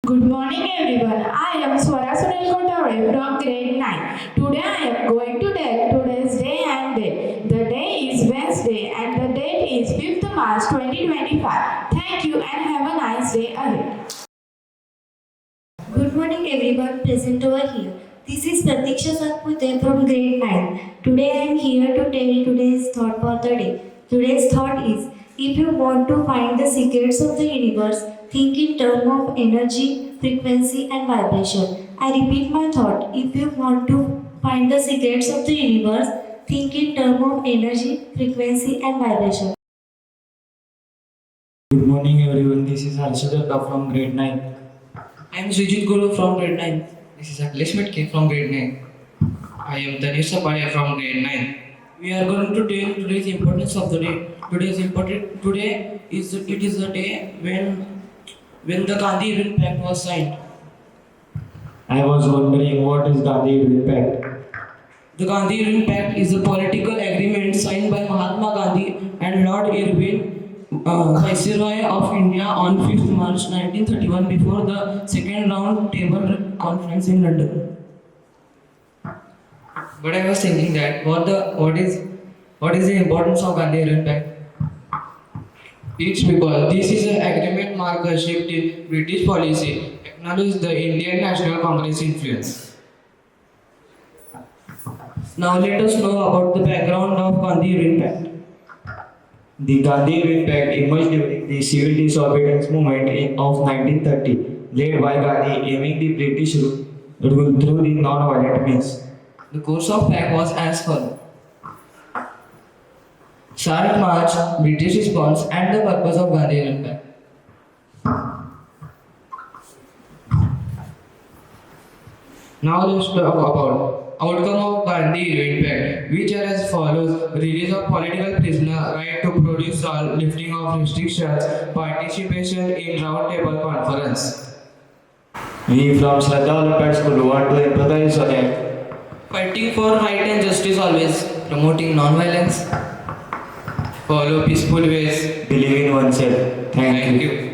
Good morning everyone. I am Shraddha Olympiad from grade 9. Today I am going to tell today's day and date. The day is Wednesday and the date is 5th March 2025. Thank you and have a nice day ahead. Good morning everyone present over here. This is Pratiksha Satpute from grade 9. Today I am here to tell today's thought for the day. Today's thought is, if you want to find the secrets of the universe, think in terms of energy, frequency and vibration. I repeat my thought. If you want to find the secrets of the universe, think in terms of energy, frequency and vibration. Good morning everyone, this is Shraddha from grade 9. I am Sujit Guru from grade 9. This is Akhilesh Metke from grade 9. I am Tanish Sapadia from grade 9. We are going to tell today's importance of the day. Today is the day when the Gandhi-Irwin Pact was signed. I was wondering what is Gandhi-Irwin Pact? The Gandhi-Irwin Pact is a political agreement signed by Mahatma Gandhi and Lord Irwin, Viceroy of India on 5th March 1931 before the second round table conference in London. But I was thinking that what is the importance of Gandhi-Irwin Pact? It's because this is an agreement mark a shift in British policy, acknowledge the Indian National Congress influence. Now let us know about the background of Gandhi-Irwin Pact. The Gandhi-Irwin Pact emerged during the civil disobedience movement of 1930, led by Gandhi, aiming the British rule through the non-violent means. The course of pact was as follows. Sharp march, British response and the purpose of Gandhi-Irwin Pact. Now let's talk about outcome of Gandhi-Irwin Pact, which are as follows: release of political prisoner, right to produce all, lifting of restrictions, participation in round table conference. We from Shraddha Olympiad School want to empathize on it. Fighting for right and justice always, promoting non-violence, follow peaceful ways. Believe in oneself. Thank you. You.